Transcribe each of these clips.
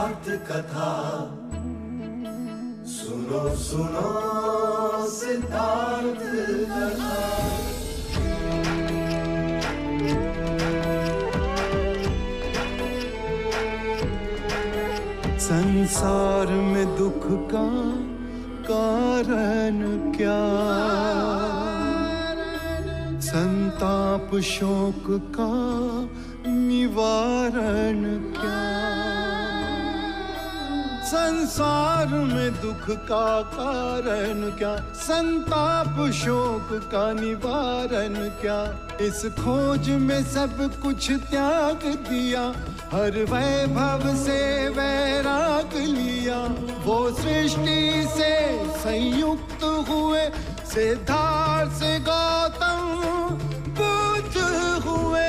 सिद्धार्थ कथा, सुनो सुनो सिद्धार्थ कथा। संसार में दुख का कारण क्या, संताप शोक का निवारण क्या। संसार में दुख का कारण क्या, संताप शोक का निवारण क्या। इस खोज में सब कुछ त्याग दिया, हर वैभव से वैराग लिया। वो सृष्टि से संयुक्त हुए, सिद्धार्थ से गौतम बुद्ध हुए।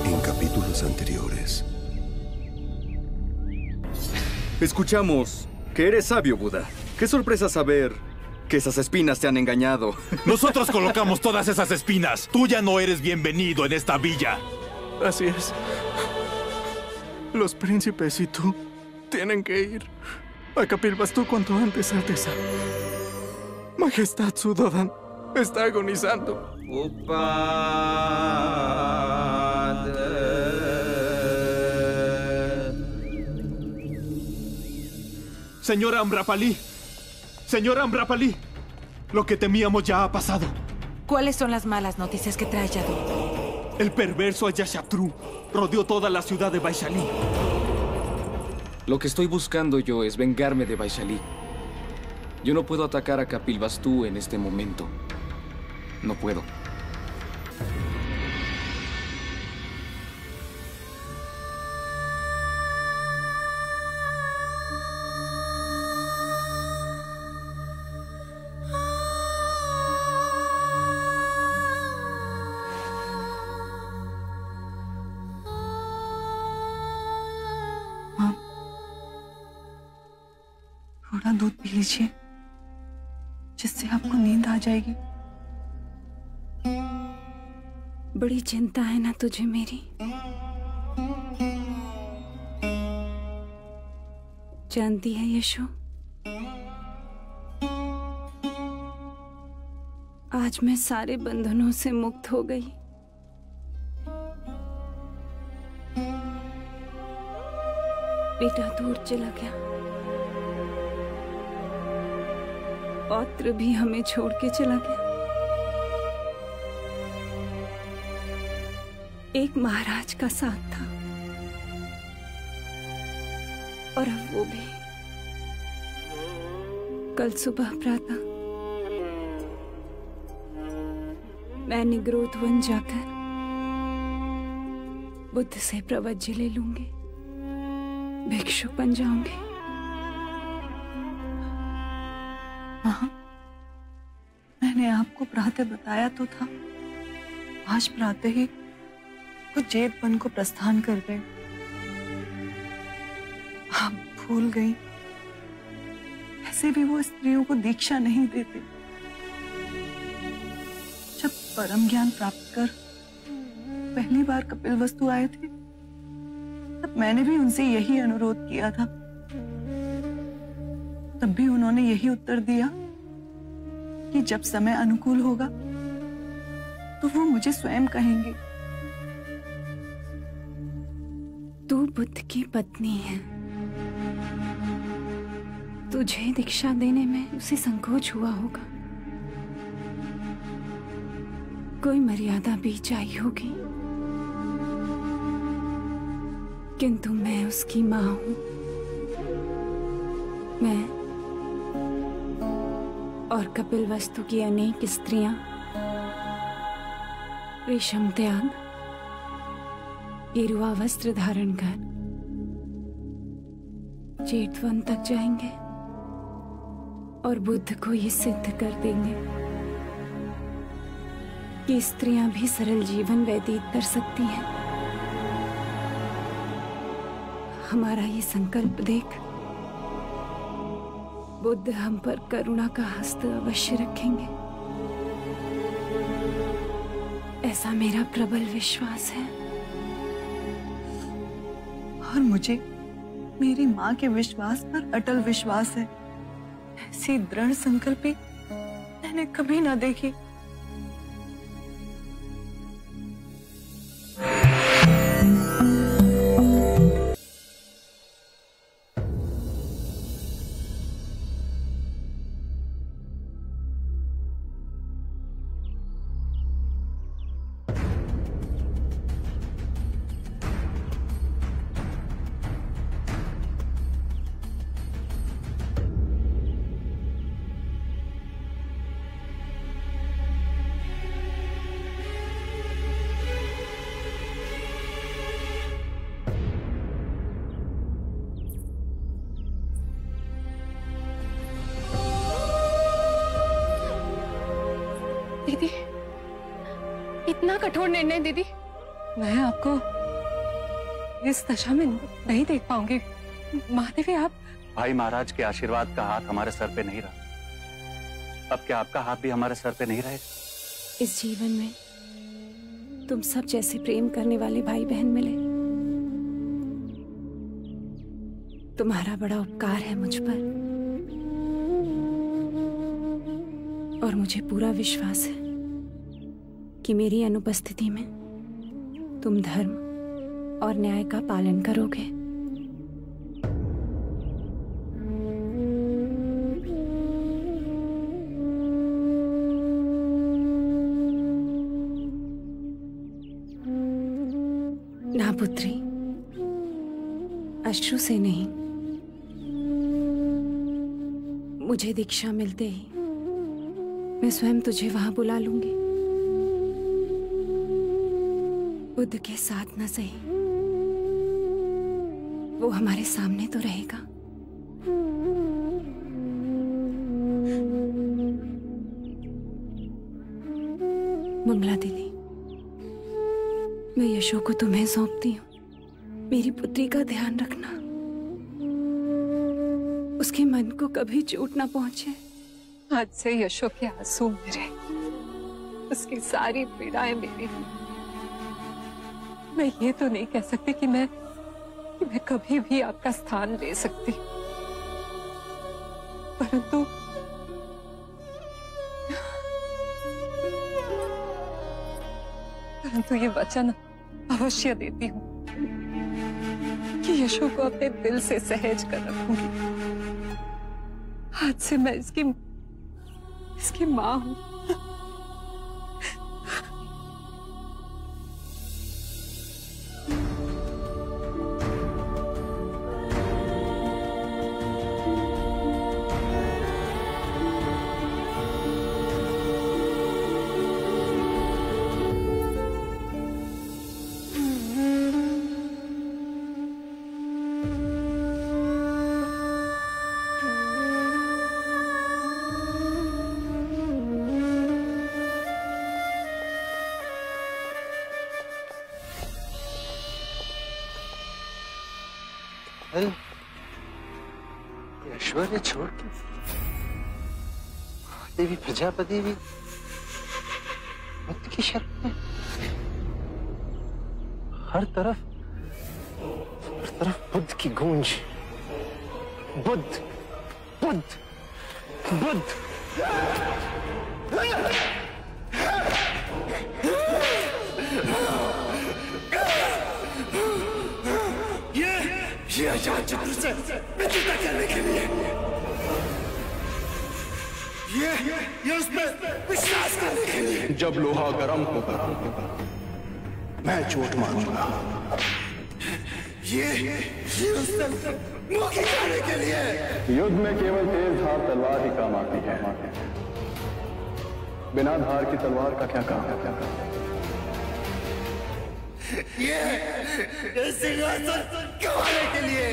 En capítulos anteriores. Escuchamos que eres sabio, Buda. Qué sorpresa saber que esas espinas te han engañado. Nosotros colocamos todas esas espinas. Tú ya no eres bienvenido en esta villa. Así es. Los príncipes y tú tienen que ir a Kapilvastu cuanto antes, Alteza. Majestad Suddhodan está agonizando. Señora Amrapali. Señora Amrapali. Lo que temíamos ya ha pasado. ¿Cuáles son las malas noticias que trae Yadu? El perverso Ajatasattu rodeó toda la ciudad de Vaishali. Lo que estoy buscando yo es vengarme de Vaishali. Yo no puedo atacar a Kapilvastu en este momento. No puedo. थोड़ा दूध P लीजिए, जिससे आपको नींद आ जाएगी। बड़ी चिंता है ना तुझे मेरी? जानती है यशो, आज मैं सारे बंधनों से मुक्त हो गई। बेटा दूर चला गया, पौत्र भी हमें छोड़ के चला गया। एक महाराज का साथ था और अब वो भी। कल सुबह प्रातः मैं निग्रोध वन जाकर बुद्ध से प्रवज्य ले लूंगी, भिक्षुक बन जाऊंगी। हाँ, मैंने आपको प्रातः बताया तो था। आज प्रातः ही वो जेठ वन को प्रस्थान कर गए। आप भूल गई, ऐसे भी वो स्त्रियों को दीक्षा नहीं देते। जब परम ज्ञान प्राप्त कर पहली बार कपिलवस्तु आए थे, तब मैंने भी उनसे यही अनुरोध किया था। तब भी उन्होंने यही उत्तर दिया कि जब समय अनुकूल होगा तो वो मुझे स्वयं कहेंगे। तू बुद्ध की पत्नी है, तुझे दीक्षा देने में उसे संकोच हुआ होगा। कोई मर्यादा बीच आई होगी, किंतु मैं उसकी मां हूं। मैं और कपिलवस्तु की अनेक स्त्रियां रेशम त्याग, गेरुआ वस्त्र धारण कर जेठवन तक जाएंगे और बुद्ध को ये सिद्ध कर देंगे कि स्त्रियां भी सरल जीवन व्यतीत कर सकती हैं। हमारा ये संकल्प देख, बुद्ध हम पर करुणा का हस्त अवश्य रखेंगे, ऐसा मेरा प्रबल विश्वास है। और मुझे मेरी माँ के विश्वास पर अटल विश्वास है। ऐसी दृढ़ संकल्पी मैंने कभी ना देखी। दीदी, इतना कठोर निर्णय दीदी, मैं आपको इस दशा में नहीं देख पाऊंगी। महादेवी, आप भाई महाराज के आशीर्वाद का हाथ हमारे सर पे नहीं रहा, अब क्या आपका हाथ भी हमारे सर पे नहीं रहेगा? इस जीवन में तुम सब जैसे प्रेम करने वाले भाई बहन मिले, तुम्हारा बड़ा उपकार है मुझ पर। और मुझे पूरा विश्वास है कि मेरी अनुपस्थिति में तुम धर्म और न्याय का पालन करोगे। ना पुत्री, अश्रु से नहीं, मुझे दीक्षा मिलते ही मैं स्वयं तुझे वहां बुला लूंगी। बुद्ध के साथ न सही, वो हमारे सामने तो रहेगा। मंगला दीदी, मैं यशो को तुम्हें सौंपती हूँ। मेरी पुत्री का ध्यान रखना, उसके मन को कभी चोट ना पहुंचे। आज से यशो के आंसू मेरे, उसकी सारी पीड़ाएं मेरी। मैं ये तो नहीं कह सकती कि मैं कभी भी आपका स्थान ले सकती, परंतु ये वचन अवश्य देती हूँ कि यशो को अपने दिल से सहेज कर रखूंगी। आज से मैं इसकी माँ हूँ। ऐश्वर्य छोड़ के देवी प्रजापति भी बुद्ध की शरण में। हर तरफ बुद्ध की गूंज। बुद्ध बुद्ध बुद्ध। ये अजात शत्रु से मित्रता करने के लिए, ये उसमें विश्वास करने के लिए। जब लोहा गर्म होगा मैं चोट मारूंगा। ये उससे मुक्ति करने के लिए। युद्ध में केवल तेज धार तलवार ही काम आती है, बिना धार की तलवार का क्या काम? ये सिंहासन गंवाने के लिए।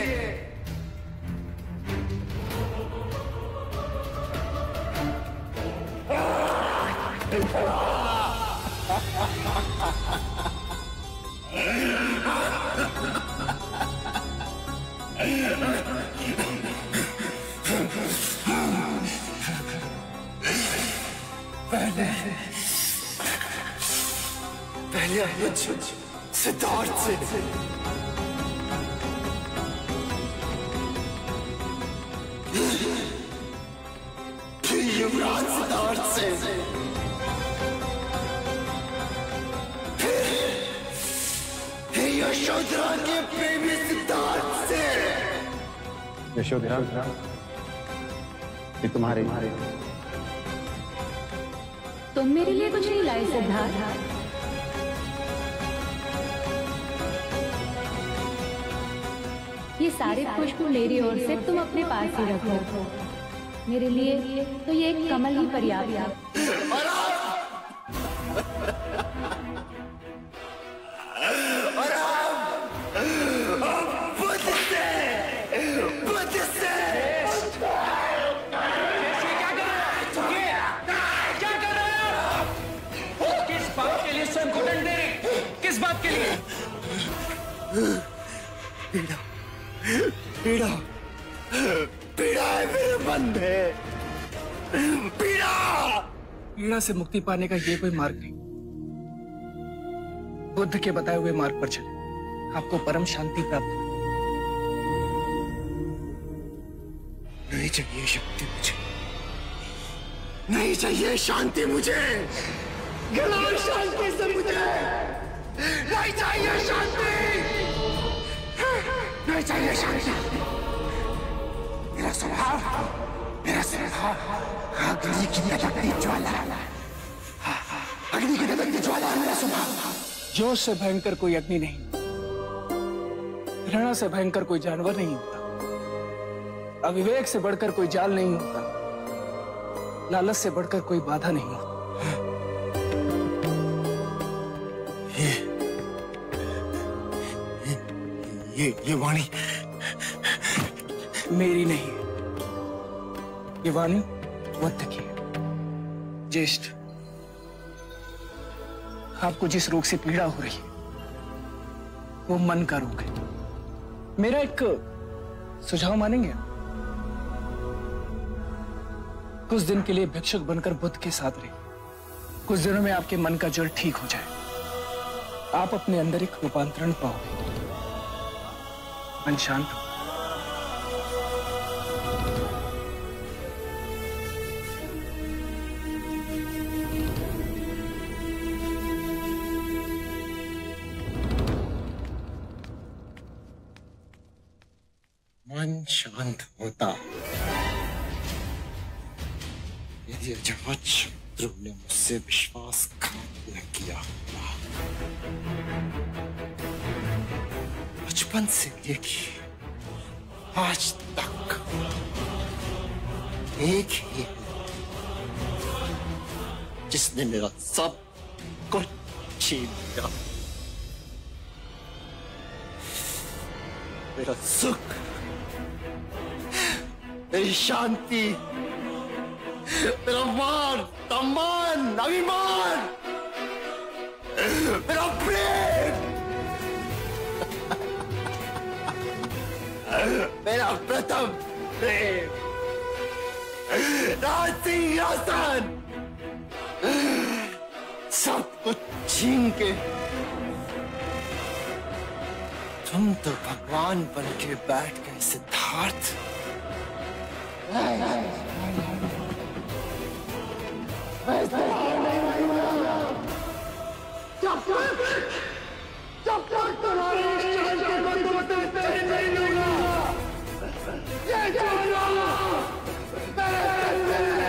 पहले मुझ सिद्धार्थ से, फिर युवराज सिद्धार्थ से, फिर यशोधरा के प्रेमी सिद्धार्थ से। यशोधरा, ये तुम्हारे तुम मेरे लिए कुछ नहीं लाए सिद्धार्थ। ये सारे खुशबू मेरी ओर से तुम अपने पास ही रखो। मेरे लिए तो ये एक कमल ही पर्याप्त है। और बुद्ध से क्या कर रहे हो? किस बात के लिए स्वयं को दंड दे रहे? किस बात के लिए? पीड़ा पीड़ा पीड़ा है मेरे मन में। पीड़ा पीड़ा से मुक्ति पाने का ये कोई मार्ग नहीं। बुद्ध के बताए हुए मार्ग पर चले, आपको परम शांति प्राप्त होगी। नहीं चाहिए शांति मुझे, नहीं चाहिए शांति मुझे, गलाओ शांति से मुझे। नहीं चाहिए शांति, नहीं चाहिए शांति। मेरा स्वभाव अग्नि की धधकती ज्वाला, अग्नि की धधकती ज्वाला है मेरा स्वभाव। जोश से भयंकर कोई अग्नि नहीं, घृणा से भयंकर कोई जानवर नहीं होता, अविवेक से बढ़कर कोई जाल नहीं होता, लालच से बढ़कर कोई बाधा नहीं होता। ये वाणी मेरी नहीं है, ये वाणी बुद्ध की है। ज्येष्ठ, आपको जिस रोग से पीड़ा हो रही है वो मन का रोग है। मेरा एक सुझाव मानेंगे? कुछ दिन के लिए भिक्षुक बनकर बुद्ध के साथ रहिए। कुछ दिनों में आपके मन का जल ठीक हो जाए, आप अपने अंदर एक रूपांतरण पाओगे। मन शांत हो। मन शांत होता यदि अजात शत्रु ने मुझसे विश्वासघात न किया होता। बचपन से लेके आज तक एक ही जिसने मेरा सब कुछ छीन लिया, मेरा सुख, मेरी शांति, मेरा मान, सम्मान, अभिमान, मेरा प्रेम, मेरा प्रथम प्रेम, राज सिंहासन, सब कुछ छीन के तुम तो भगवान बन के बैठ गए सिद्धार्थ। जब तक तुम्हारे शांति को तुमसे नहीं लूंगा, ये जानो मेरे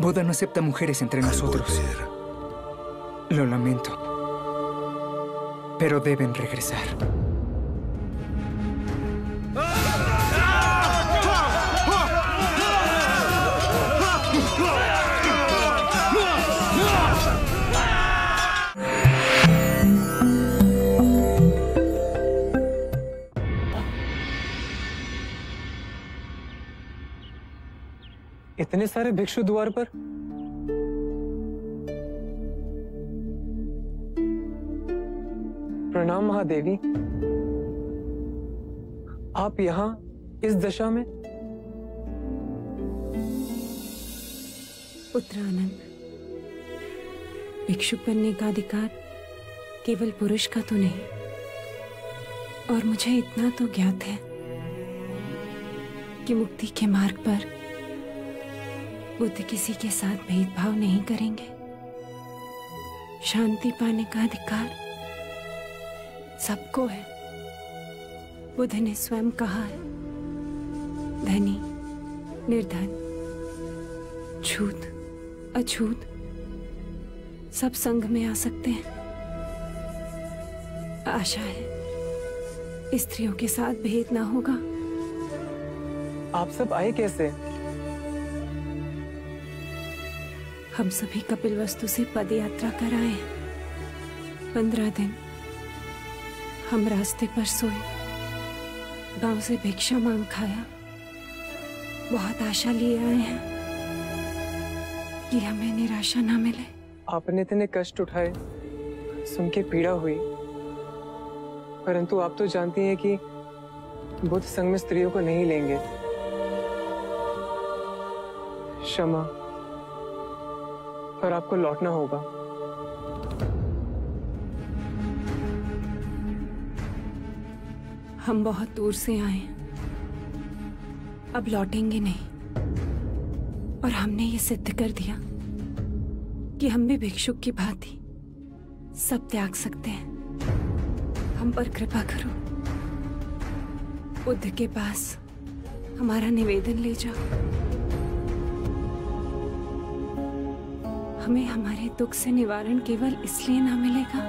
Buda no acepta mujeres entre nosotros. Lo lamento. Pero deben regresar. इतने सारे भिक्षु द्वार पर? प्रणाम महादेवी। आप यहाँ इस दशा में? पुत्र आनंद, भिक्षुक बनने का अधिकार केवल पुरुष का तो नहीं, और मुझे इतना तो ज्ञात है कि मुक्ति के मार्ग पर बुद्ध किसी के साथ भेदभाव नहीं करेंगे। शांति पाने का अधिकार सबको है। बुद्ध ने स्वयं कहा है, धनी, निर्धन, छूत, अछूत सब संघ में आ सकते हैं। आशा है स्त्रियों के साथ भेद ना होगा। आप सब आए कैसे? हम सभी कपिलवस्तु से पद यात्रा कर आए हैं। 15 दिन हम रास्ते पर सोए, गांव से भिक्षा मांग खाया। बहुत आशा लिए आए हैं कि हमें निराशा ना मिले। आपने इतने कष्ट उठाए, सुन के पीड़ा हुई, परंतु आप तो जानती हैं कि बुद्ध संघ में स्त्रियों को नहीं लेंगे। क्षमा, पर आपको लौटना होगा। हम बहुत दूर से आए हैं, अब लौटेंगे नहीं। और हमने ये सिद्ध कर दिया कि हम भी भिक्षुक की भांति सब त्याग सकते हैं। हम पर कृपा करो, बुद्ध के पास हमारा निवेदन ले जाओ। हमें हमारे दुख से निवारण केवल इसलिए ना मिलेगा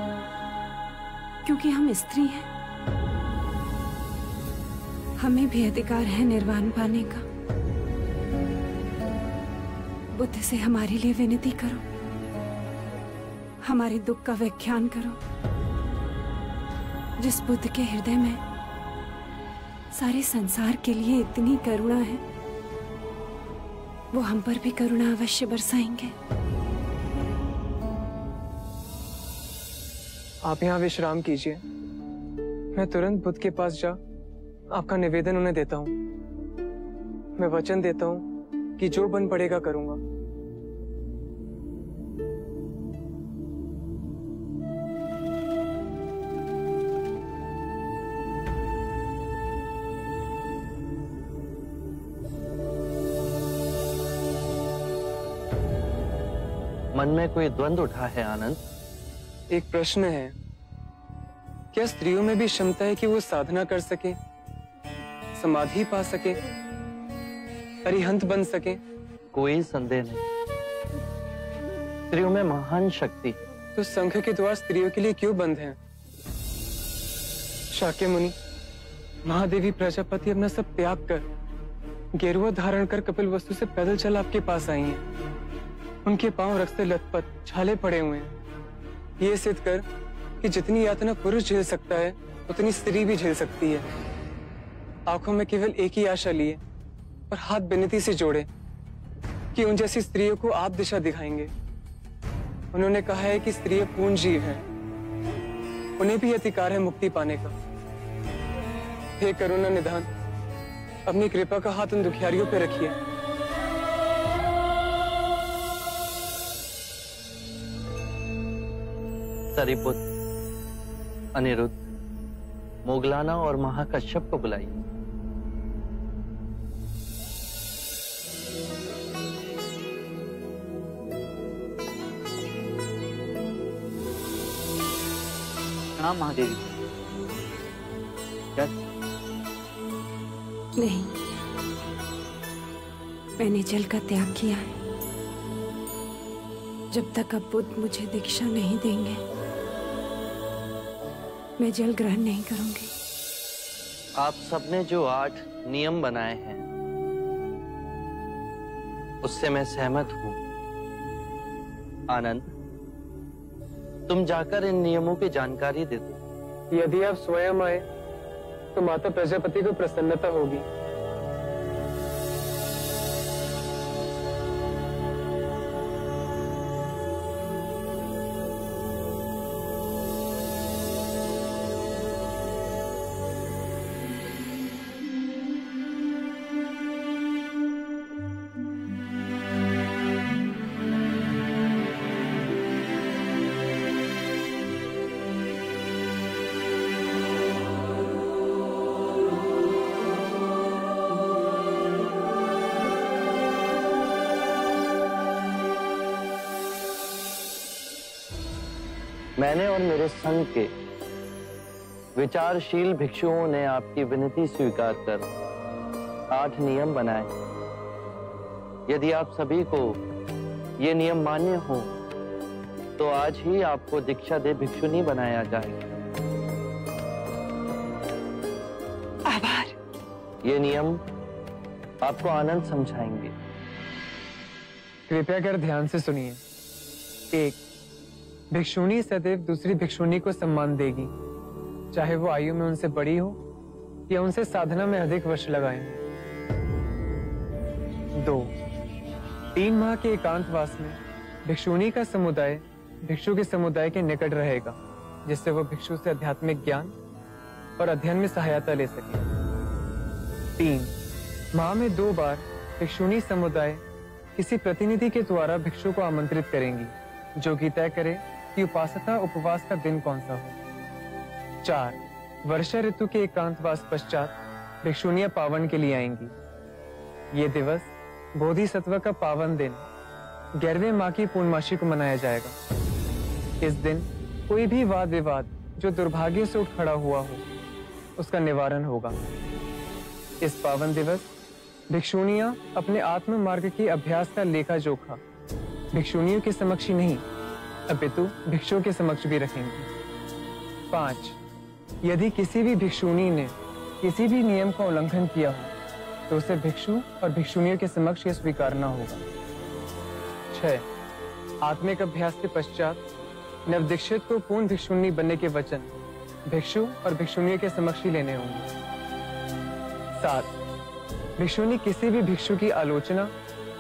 क्योंकि हम स्त्री हैं। हमें भी अधिकार है निर्वाण पाने का। बुद्ध से हमारे लिए विनती करो, हमारे दुख का व्याख्यान करो। जिस बुद्ध के हृदय में सारे संसार के लिए इतनी करुणा है, वो हम पर भी करुणा अवश्य बरसाएंगे। आप यहाँ विश्राम कीजिए, मैं तुरंत बुद्ध के पास जा आपका निवेदन उन्हें देता हूँ। मैं वचन देता हूँ कि जो बन पड़ेगा करूंगा। मन में कोई द्वंद्व उठा है आनंद? एक प्रश्न है, क्या स्त्रियों में भी क्षमता है कि वो साधना कर सके, समाधि पा सके, अरिहंत बन सके? कोई संदेह नहीं, स्त्रियों में महान शक्ति। तो संघ के द्वार स्त्रियों के लिए क्यों बंद हैं? शाक्य मुनि, महादेवी प्रजापति अपना सब त्याग कर, गेरुआ धारण कर कपिलवस्तु से पैदल चल आपके पास आई हैं। उनके पांव रक्त से लथपथ, छाले पड़े हुए हैं। ये सिद्ध कर कि जितनी यातना पुरुष झेल सकता है, उतनी स्त्री भी झेल सकती है। आंखों में केवल एक ही आशा लिए और हाथ विनती से जोड़े कि उन जैसी स्त्रियों को आप दिशा दिखाएंगे। उन्होंने कहा है कि स्त्रियां पूर्ण जीव हैं, उन्हें भी अधिकार है मुक्ति पाने का। हे करुणा निधान, अपनी कृपा का हाथ उन दुखियारियों पे रखिए। सरिपुत्र, अनिरुद्ध, मोगलाना और महाकश्यप को बुलाइए। हाँ महादेवी। क्या? नहीं, मैंने जल का त्याग किया है। जब तक अब बुद्ध मुझे दीक्षा नहीं देंगे, मैं जल ग्रहण नहीं करूंगी। आप सबने जो 8 नियम बनाए हैं, उससे मैं सहमत हूं। आनंद, तुम जाकर इन नियमों की जानकारी दे दो। यदि आप स्वयं आए तो माता प्रजापति को प्रसन्नता होगी। मैंने और मेरे संघ के विचारशील भिक्षुओं ने आपकी विनती स्वीकार कर 8 नियम बनाए। यदि आप सभी को ये नियम मान्य हो तो आज ही आपको दीक्षा दे भिक्षुनी बनाया जाएगा। आभार। ये नियम आपको आनंद समझाएंगे। कृपया कर ध्यान से सुनिए। 1. भिक्षुणी सदैव दूसरी भिक्षुणी को सम्मान देगी, चाहे वो आयु में उनसे बड़ी हो या उनसे साधना में अधिक वर्ष लगाए। 2. 3 माह के एकांतवास में भिक्षुणी का समुदाय भिक्षु के समुदाय के निकट रहेगा, जिससे वो भिक्षु से आध्यात्मिक ज्ञान और अध्ययन में सहायता ले सके। 3. माह में 2 बार भिक्षुणी समुदाय किसी प्रतिनिधि के द्वारा भिक्षु को आमंत्रित करेंगी, जो कि तय करे कि उपासना उपवास का दिन कौन सा हो। 4. वर्षा ऋतु के एकांतवास पश्चात भिक्षुणियां पावन के लिए आएंगी। ये दिवस बोधिसत्व का पावन दिन 11वें माह की पूर्णमासी को मनाया जाएगा। इस दिन कोई भी वाद विवाद जो दुर्भाग्य से उठ खड़ा हुआ हो, उसका निवारण होगा। इस पावन दिवस भिक्षुणियां अपने आत्म मार्ग के अभ्यास का लेखा जोखा भिक्षुणियों के समक्ष ही नहीं, अपितु भिक्षुओं के समक्ष भी रखेंगी। 5. यदि किसी भी भिक्षुणी ने किसी भी नियम का उल्लंघन किया हो तो उसे भिक्षु और भिक्षुणियों के समक्ष यह स्वीकारना होगा। 6. आत्मिक अभ्यास के पश्चात नवदीक्षित को पूर्ण भिक्षुणी बनने के वचन भिक्षु और भिक्षुणियों के समक्ष ही लेने होंगे। 7. भिक्षुणी किसी भी भिक्षु की आलोचना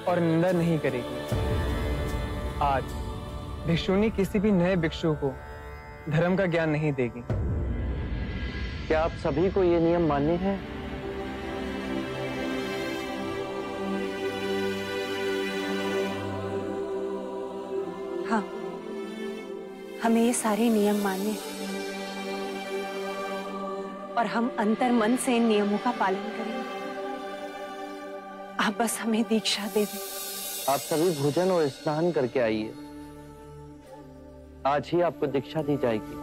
और निंदा नहीं करेगी। 8. भिक्षुणी किसी भी नए भिक्षु को धर्म का ज्ञान नहीं देगी। क्या आप सभी को ये नियम मान्य है? हाँ, हमें ये सारे नियम मान्य हैं और हम अंतर मन से इन नियमों का पालन करेंगे। आप बस हमें दीक्षा दे दें। आप सभी भोजन और स्नान करके आइए। आज ही आपको दीक्षा दी जाएगी।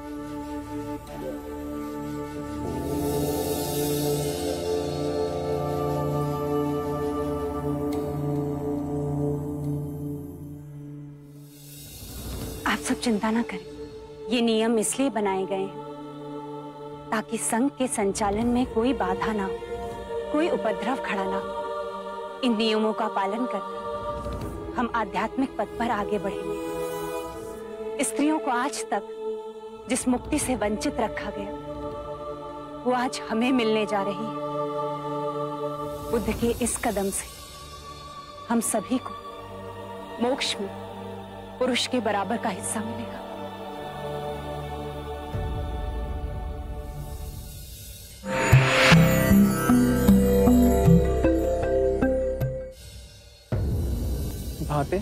आप सब चिंता ना करें। ये नियम इसलिए बनाए गए हैं ताकि संघ के संचालन में कोई बाधा ना हो, कोई उपद्रव खड़ा ना हो। इन नियमों का पालन कर हम आध्यात्मिक पथ पर आगे बढ़ेंगे। स्त्रियों को आज तक जिस मुक्ति से वंचित रखा गया, वो आज हमें मिलने जा रही है। बुद्ध के इस कदम से हम सभी को मोक्ष में पुरुष के बराबर का हिस्सा मिलेगा। भाते,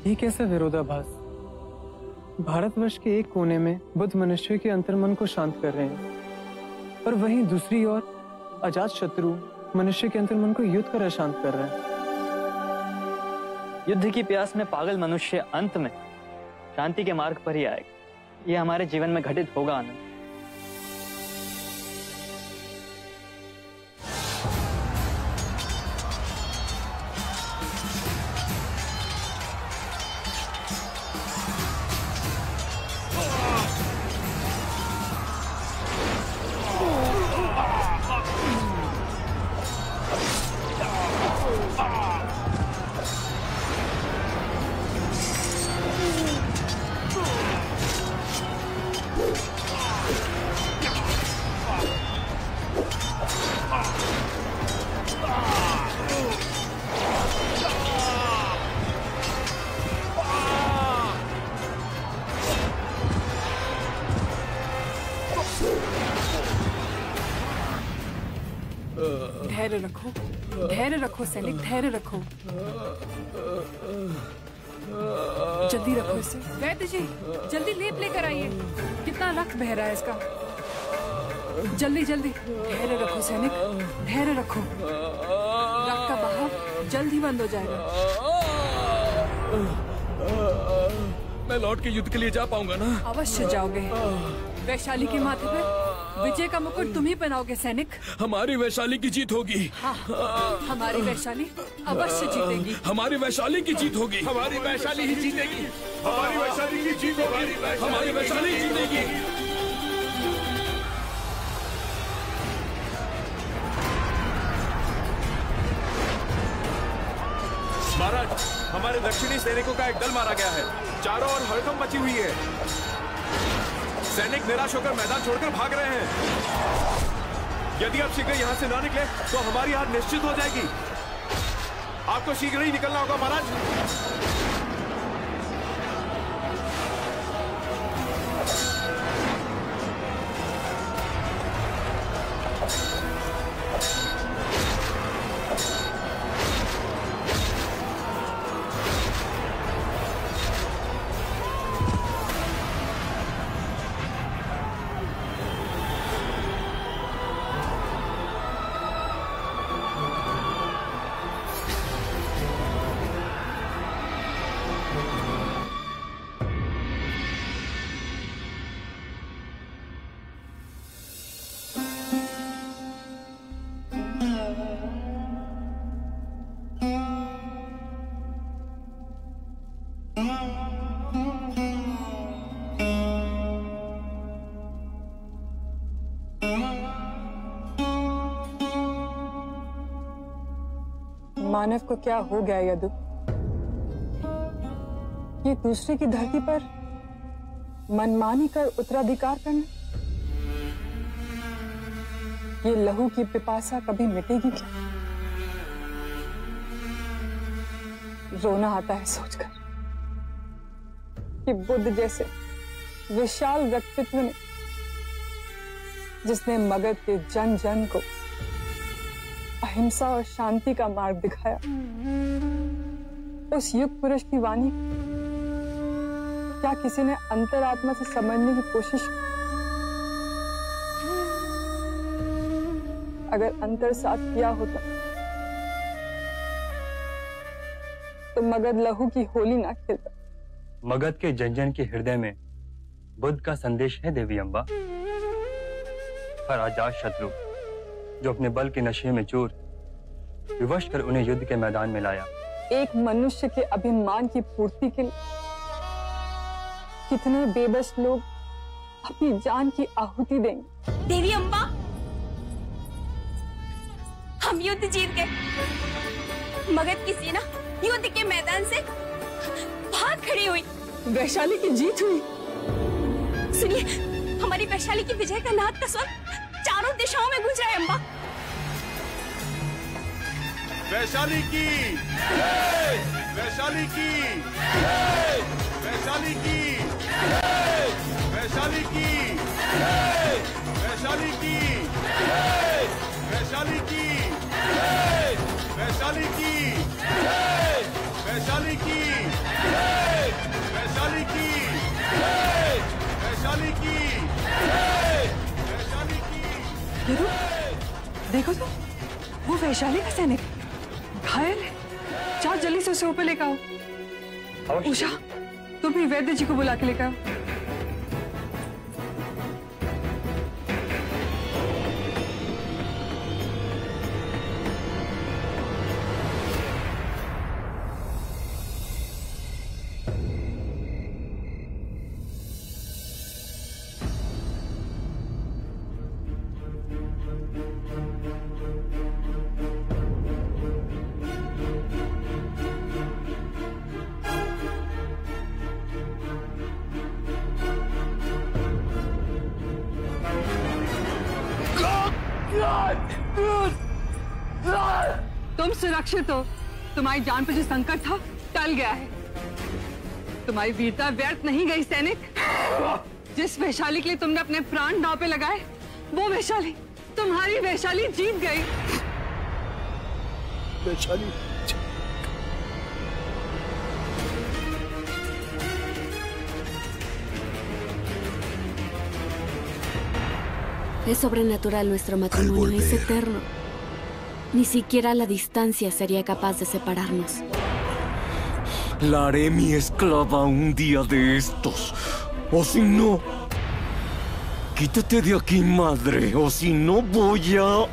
ये कैसा विरोधाभास? भारतवर्ष के एक कोने में बुद्ध मनुष्य के अंतर्मन को शांत कर रहे हैं, और वहीं दूसरी ओर अजात शत्रु मनुष्य के अंतर्मन को युद्ध कर अशांत कर रहा है। युद्ध की प्यास में पागल मनुष्य अंत में शांति के मार्ग पर ही आएगा। ये हमारे जीवन में घटित होगा आनंद। धैर्य रखो, धैर्य रखो सैनिक, धैर्य रखो। जल्दी रखो इसे। वैद्य जी, जल्दी लेप लेकर आइए। कितना रक्त बह रहा है इसका। जल्दी जल्दी। धैर्य रखो सैनिक, धैर्य रखो। रक्त का बहाव जल्द ही बंद हो जाएगा। मैं लौट के युद्ध के लिए जा पाऊंगा ना? अवश्य जाओगे। वैशाली के माथे पर विजय का मुकुट तुम ही पहनाओगे सैनिक। हमारी वैशाली की जीत होगी। हाँ, हमारी वैशाली अवश्य जीतेगी। हमारी वैशाली की जीत होगी। हमारी वैशाली ही जीतेगी। हमारी वैशाली की जीत होगी। हमारी वैशाली जीतेगी। महाराज, हमारे दक्षिणी सैनिकों का एक दल मारा गया है। चारों ओर हड़कंप मची हुई है। सैनिक निराश होकर मैदान छोड़कर भाग रहे हैं। यदि आप शीघ्र यहाँ से ना निकले तो हमारी हार निश्चित हो जाएगी। आपको शीघ्र ही निकलना होगा महाराज। मानव को क्या हो गया यदु? ये दूसरे की धरती पर मनमानी कर उत्तराधिकार करना? ये लहू की पिपासा कभी मिटेगी क्या? रोना आता है सोचकर कि बुद्ध जैसे विशाल व्यक्तित्व ने, जिसने मगध के जन जन को अहिंसा और शांति का मार्ग दिखाया, उस युग पुरुष की वाणी क्या किसी ने अंतरात्मा से समझने की कोशिश की? अगर अंतर साथ किया होता तो मगध लहू की होली ना खेलता। मगध के जन जन के हृदय में बुद्ध का संदेश है देवी अम्बा। पर अजात शत्रु जो अपने बल के नशे में चूर, विवश कर उन्हें युद्ध के मैदान में लाया। एक मनुष्य के अभिमान की पूर्ति के लिए कितने बेबस लोग अपनी जान की आहुति देंगे। देवी अम्बा, हम युद्ध जीत गए। मगध की सेना युद्ध के मैदान से भाग खड़ी हुई। वैशाली की जीत हुई। सुनिए, हमारी वैशाली की विजय का नाद का स्वर चारों दिशाओं में गूंज रहा है। अम्बा, वैशाली की, वैशाली की, वैशाली की, वैशाली की, वैशाली की, वैशाली की, वैशाली की, वैशाली की, वैशाली की, वैशाली की, वैशाली की। देखो तो, वो वैशाली का सैनिक घायल है। चार जल्दी से उसे ऊपर लेकर आओ। उषा, तुम भी वैद्य जी को बुला के लेकर आओ। तुम सुरक्षित हो। तुम्हारी जान पर जो संकट था टल गया है। तुम्हारी वीरता व्यर्थ नहीं गई सैनिक। जिस वैशाली के लिए तुमने अपने प्राण दांव पे लगाए, वो वैशाली, तुम्हारी वैशाली जीत गई। Vaishali Es sobrenatural nuestro matrimonio, es eterno. Ni siquiera la distancia sería capaz de separarnos. la haré mi esclava un día de estos. O si no, quítate de aquí, madre, o si no voy a...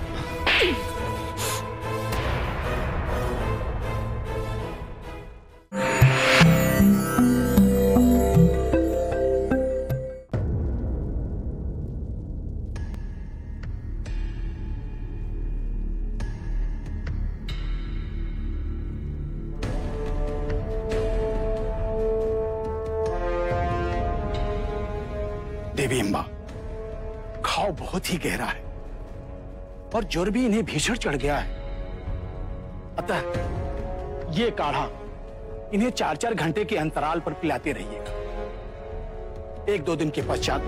देवी अम्बा, घाव बहुत ही गहरा है और ज्वर भी इन्हें भीषण चढ़ गया है। अतः ये काढ़ा इन्हें 4-4 घंटे के अंतराल पर पिलाते रहिएगा। 1-2 दिन के पश्चात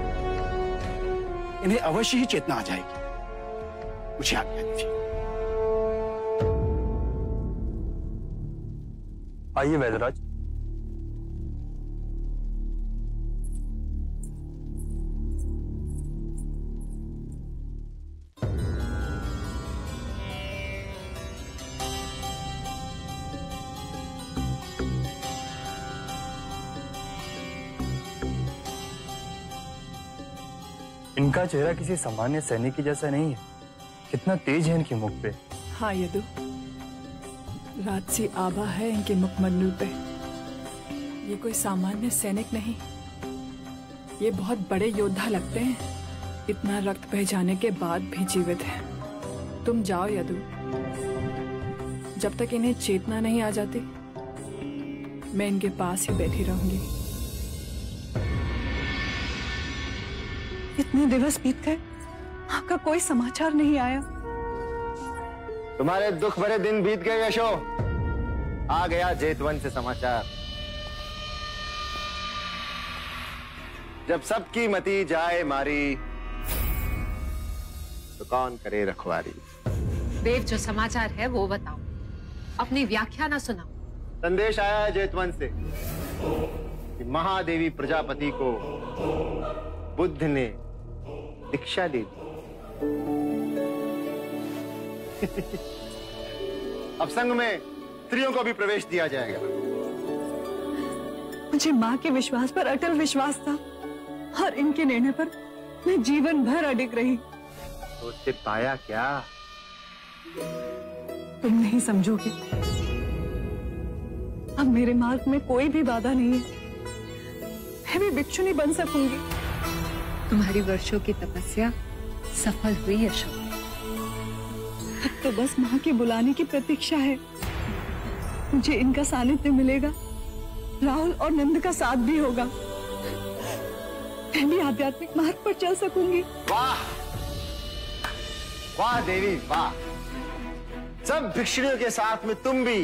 इन्हें अवश्य ही चेतना आ जाएगी। मुझे आज्ञा दीजिए। आइए वैद्यराज। इनका चेहरा किसी सामान्य सैनिक जैसा नहीं है। कितना तेज है इनके मुख पे। हाँ यदु, राजसी आभा है इनके मुखमंडल पे। ये कोई सामान्य सैनिक नहीं, ये बहुत बड़े योद्धा लगते हैं। इतना रक्त बह जाने के बाद भी जीवित हैं। तुम जाओ यदु, जब तक इन्हें चेतना नहीं आ जाती मैं इनके पास ही बैठी रहूंगी। इतने दिवस बीत गए, आपका कोई समाचार नहीं आया। तुम्हारे दुख भरे दिन बीत गए यशो। आ गया जेतवन से समाचार। जब सबकी मती जाए मारी तो कौन करे रखवारी। देव, जो समाचार है वो बताओ, अपनी व्याख्या ना सुनाओ। संदेश आया है जेतवन से कि महादेवी प्रजापति को बुद्ध ने दीक्षा दे दी। अब संघ में स्त्रियों को भी प्रवेश दिया जाएगा। मुझे माँ के विश्वास पर अटल विश्वास था और इनके निर्णय पर मैं जीवन भर अडिग रही। तो उससे पाया क्या? तुम नहीं समझोगे। अब मेरे मार्ग में कोई भी बाधा नहीं है। मैं भी भिक्षुनी बन सकूंगी। तुम्हारी वर्षों की तपस्या सफल हुई यशो। अब तो बस माँ के बुलाने की प्रतीक्षा है। मुझे इनका सानिध्य मिलेगा, राहुल और नंद का साथ भी होगा। मैं भी आध्यात्मिक मार्ग पर चल सकूंगी। वाह वाह देवी वाह। सब भिक्षुणियों के साथ में तुम भी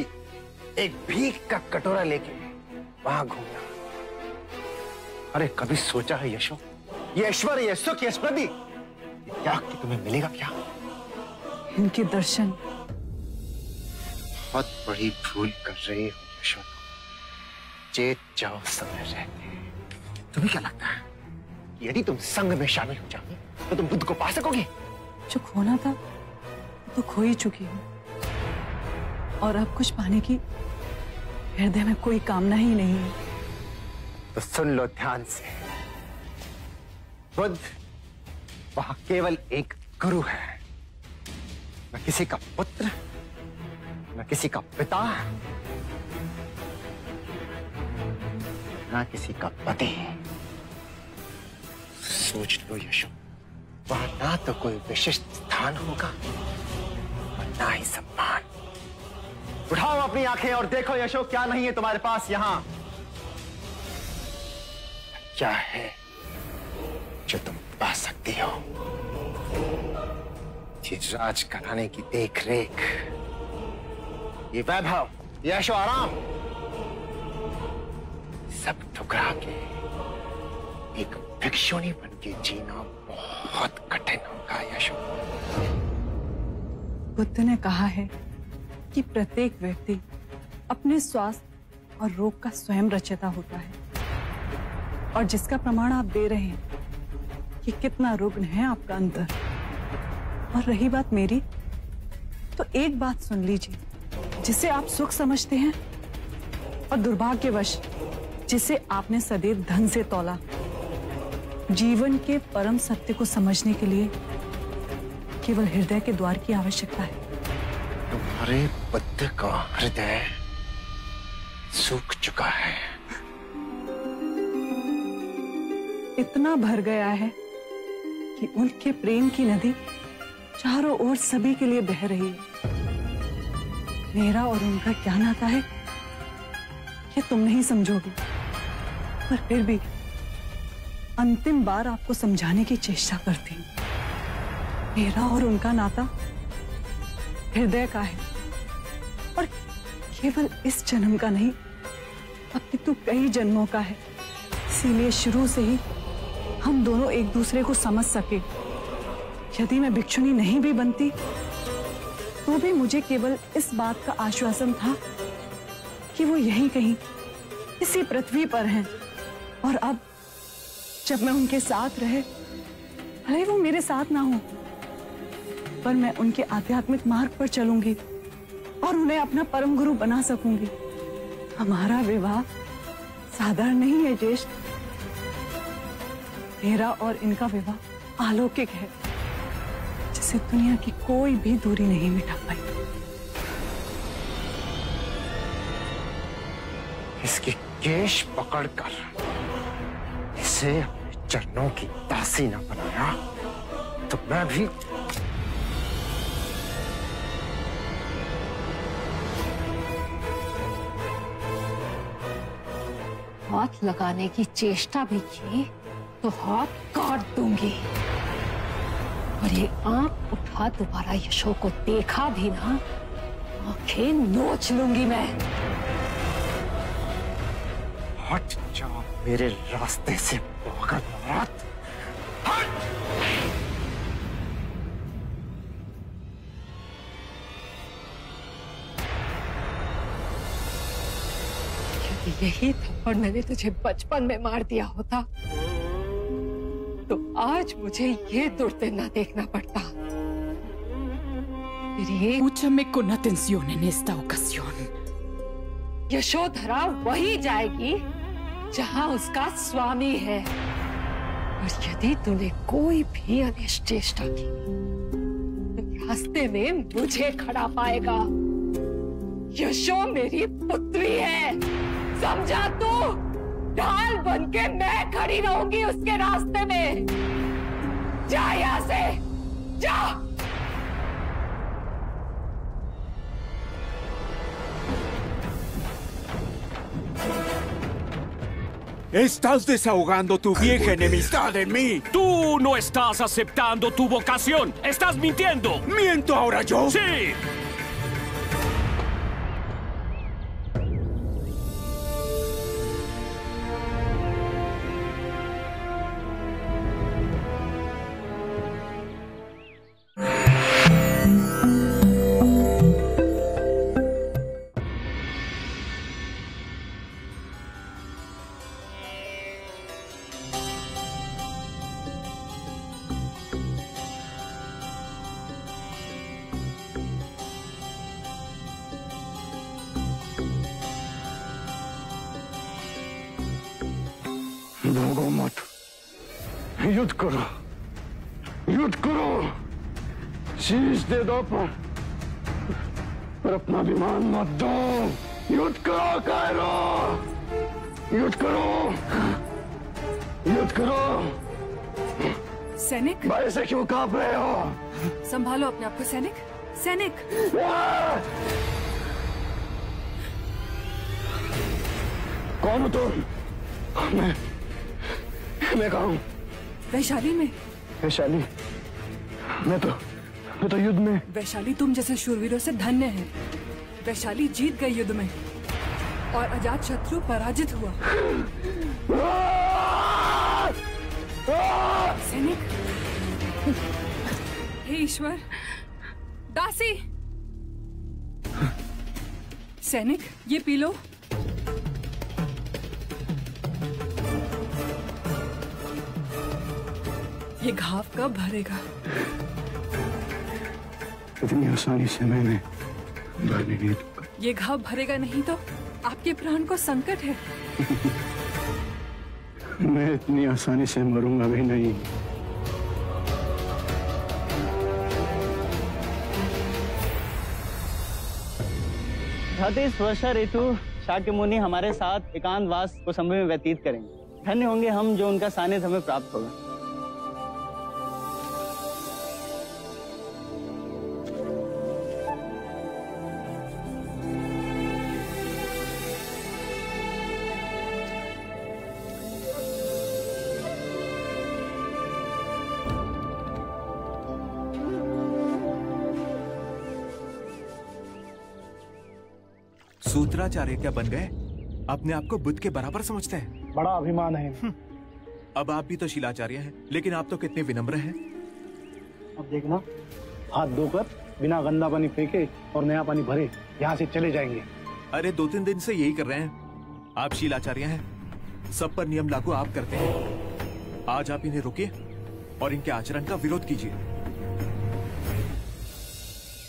एक भीख का कटोरा लेके वहां घूमना। अरे कभी सोचा है यशो, ये ऐश्वर्य, ये सुख, ये स्मृति, त्याग कि तुम्हें मिलेगा क्या? इनके दर्शन। बहुत बड़ी भूल कर रही हो यशो। चेत जाओ समय रहते। तुम्हें क्या लगता है कि यदि तुम संघ में शामिल हो जाओगी तो तुम बुद्ध को पा सकोगी? जो खोना था तो खो ही चुकी हूँ, और अब कुछ पाने की हृदय में कोई कामना ही नहीं है। तो सुन लो ध्यान से। बुद्ध वहां केवल एक गुरु है, न किसी का पुत्र, न किसी का पिता, न किसी का पति। सोच लो यशो, वहां ना तो कोई विशिष्ट स्थान होगा और ना ही सम्मान। उठाओ अपनी आंखें और देखो यशो, क्या नहीं है तुम्हारे पास यहां। क्या है जो तुम पा सकती हो? ये राज घराने की देख रेख, ये वैभव, ये ऐशो आराम, सब ठुकरा के एक भिक्षुणी बन के जीना बहुत कठिन होगा यशो। बुद्ध ने कहा है कि प्रत्येक व्यक्ति अपने स्वास्थ्य और रोग का स्वयं रचयिता होता है, और जिसका प्रमाण आप दे रहे हैं कि कितना रुग्ण है आपका अंतर। और रही बात मेरी, तो एक बात सुन लीजिए, जिसे आप सुख समझते हैं और दुर्भाग्यवश जिसे आपने सदैव धन से तौला, जीवन के परम सत्य को समझने के लिए केवल हृदय के द्वार की आवश्यकता है। तुम्हारे बुद्ध का हृदय सूख चुका है। इतना भर गया है कि उनके प्रेम की नदी चारों ओर सभी के लिए बह रही है। मेरा और उनका क्या नाता है ये तुम नहीं समझोगे, पर फिर भी अंतिम बार आपको समझाने की चेष्टा करती हूँ। मेरा और उनका नाता हृदय का है और केवल इस जन्म का नहीं, अपितु कई जन्मों का है। इसीलिए शुरू से ही हम दोनों एक दूसरे को समझ सके। यदि मैं भिक्षुनी नहीं भी बनती तो भी मुझे केवल इस बात का आश्वासन था कि वो यहीं कहीं इसी पृथ्वी पर हैं। और अब जब मैं उनके साथ रहे, भले वो मेरे साथ ना हो, पर मैं उनके आध्यात्मिक मार्ग पर चलूंगी और उन्हें अपना परम गुरु बना सकूंगी। हमारा विवाह साधारण नहीं है ज्येष्ठ। मेरा और इनका विवाह अलौकिक है, जिसे दुनिया की कोई भी दूरी नहीं मिटा पाई। इसकी केश पकड़कर इसे अपने चरणों की दासी न बनाया तो मैं भी हाथ लगाने की चेष्टा भी की तो हाथ काट दूंगी। और ये आंख उठा दोबारा यशो को देखा भी ना, आंखें नोच लूंगी मैं। हट जा मेरे रास्ते से पागल औरत, हट! यदि यही थप्पड़ मैंने तुझे बचपन में मार दिया होता तो आज मुझे ये दुर्दिन ना देखना पड़ता। Escúchame con atención en esta ocasión. Yashodhara वही जाएगी जहां उसका स्वामी है। और यदि तूने कोई भी अनिष्ट चेष्टा की तो रास्ते में मुझे खड़ा पाएगा। यशो मेरी पुत्री है, समझा तू? ढाल बन के मैं खड़ी रहूंगी उसके रास्ते में। जा यहां से, जा। Estás desahogando tu vieja enemistad en mí. Tú no estás aceptando tu vocación. Estás mintiendo. ¿Miento ahora yo? Sí. भागो मत, युद्ध करो, युद्ध करो, शीश दे दो पर अपना अभिमान मत दो। युद्ध करो कायरो, युद्ध करो, युद्ध करो। सैनिक, भाई से क्यों कांप रहे हो? संभालो अपने आप को सैनिक। सैनिक, कौन हो तुम? मैं कहाँ हूँ? वैशाली में। वैशाली? मैं तो युद्ध में। वैशाली तुम जैसे शूरवीरों से धन्य है। वैशाली जीत गई युद्ध में और अजात शत्रु पराजित हुआ। सैनिक, हे ईश्वर, दासी। सैनिक, ये पी लो। ये घाव कब भरेगा? इतनी आसानी से मैंने भरने नहीं दूंगा। ये घाव भरेगा नहीं तो आपके प्राण को संकट है। मैं इतनी आसानी से मरूंगा भी नहीं। इस वर्षा ऋतु शाक्यमुनि हमारे साथ एकांतवास को समय में व्यतीत करेंगे। धन्य होंगे हम जो उनका सानिध्य हमें प्राप्त होगा। सूत्राचार्य क्या बन गए? अपने आप को बुद्ध के बराबर समझते हैं। बड़ा अभिमान है। अब आप भी तो शीलाचार्य हैं, लेकिन आप तो कितने विनम्र हैं। अब देखना, हाथ धोकर बिना गंदा पानी फेंके और नया पानी भरे यहाँ से चले जाएंगे। अरे 2-3 दिन से यही कर रहे हैं। आप शीलाचार्य हैं, सब पर नियम लागू आप करते हैं। आज आप इन्हें रोकिए और इनके आचरण का विरोध कीजिए।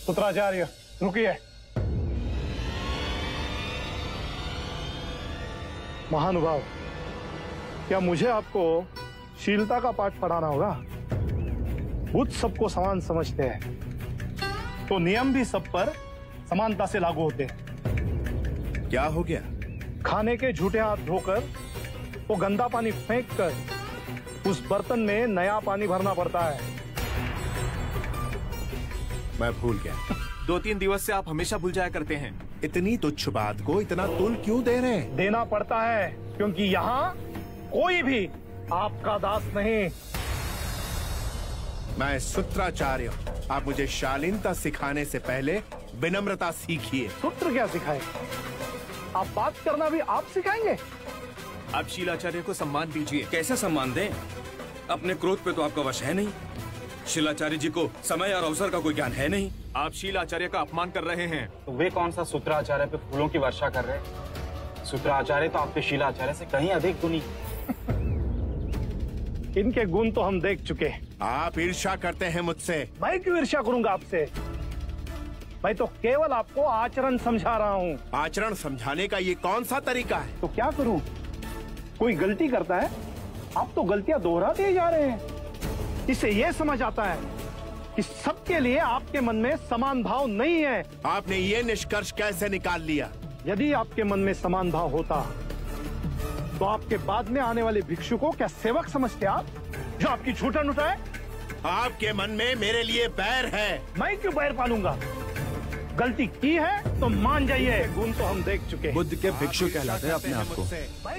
सूत्राचार्य रुकिए। महानुभाव, क्या मुझे आपको शीलता का पाठ पढ़ाना होगा? बुद्ध सबको समान समझते हैं, तो नियम भी सब पर समानता से लागू होते हैं। क्या हो गया? खाने के झूठे हाथ धोकर वो गंदा पानी फेंककर उस बर्तन में नया पानी भरना पड़ता है। मैं भूल गया। 2-3 दिवस से आप हमेशा भूल जाया करते हैं। इतनी तुच्छ बात को इतना तुल क्यों दे रहे हैं? देना पड़ता है क्योंकि यहाँ कोई भी आपका दास नहीं। मैं सूत्राचार्य हूँ। आप मुझे शालीनता सिखाने से पहले विनम्रता सीखिए। सूत्र क्या सिखाए? आप बात करना भी आप सिखाएंगे? आप शीलाचार्य को सम्मान दीजिए। कैसे सम्मान दें? अपने क्रोध पे तो आपका वश है नहीं। शीलाचार्य जी को समय और अवसर का कोई ज्ञान है नहीं। आप शीलाचार्य का अपमान कर रहे हैं। तो वे कौन सा सूत्राचार्य पे फूलों की वर्षा कर रहे हैं? सूत्राचार्य तो आपके शीलाचार्य से कहीं अधिक गुणी। इनके गुण तो हम देख चुके। आप ईर्ष्या करते हैं मुझसे। मैं क्यों ईर्ष्या करूंगा आपसे? मैं तो केवल आपको आचरण समझा रहा हूँ। आचरण समझाने का ये कौन सा तरीका है? तो क्या करूँ? कोई गलती करता है, आप तो गलतियां दोहराते जा रहे हैं। इससे ये समझ आता है कि सबके लिए आपके मन में समान भाव नहीं है। आपने ये निष्कर्ष कैसे निकाल लिया? यदि आपके मन में समान भाव होता तो आपके बाद में आने वाले भिक्षु को क्या सेवक समझते आप, जो आपकी छूटन उठाए? आपके मन में मेरे लिए बैर है। मैं क्यों बैर पालूंगा? गलती की है तो मान जाइए। गुण तो हम देख चुके। बुद्ध के भिक्षु कहलाते हैं अपने आप को,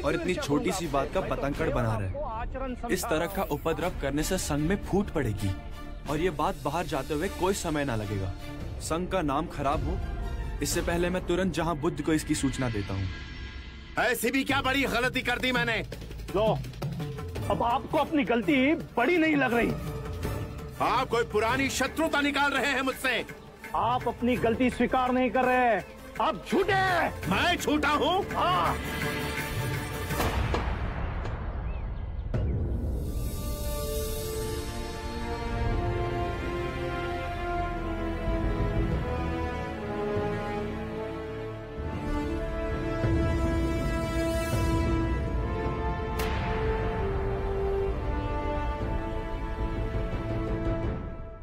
और इतनी छोटी सी बात का पतंगड़ बना रहे। इस तरह का उपद्रव करने से संघ में फूट पड़ेगी और ये बात बाहर जाते हुए कोई समय ना लगेगा। संघ का नाम खराब हो, इससे पहले मैं तुरंत जहां बुद्ध को इसकी सूचना देता हूँ। ऐसी भी क्या बड़ी गलती कर दी मैंने? लो, अब आपको अपनी गलती बड़ी नहीं लग रही। आप कोई पुरानी शत्रुता निकाल रहे हैं मुझसे। आप अपनी गलती स्वीकार नहीं कर रहे। आप झूठे हैं। मैं झूठा हूँ? हाँ।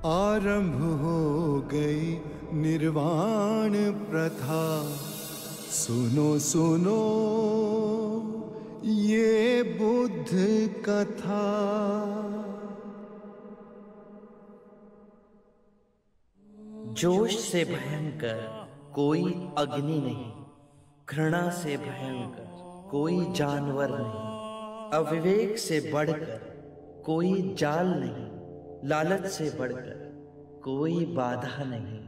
आरंभ हो गई निर्वाण प्रथा, सुनो सुनो ये बुद्ध कथा। जोश से भयंकर कोई अग्नि नहीं, घृणा से भयंकर कोई जानवर नहीं, अविवेक से बढ़कर कोई जाल नहीं, लालच से बढ़कर कोई बाधा नहीं।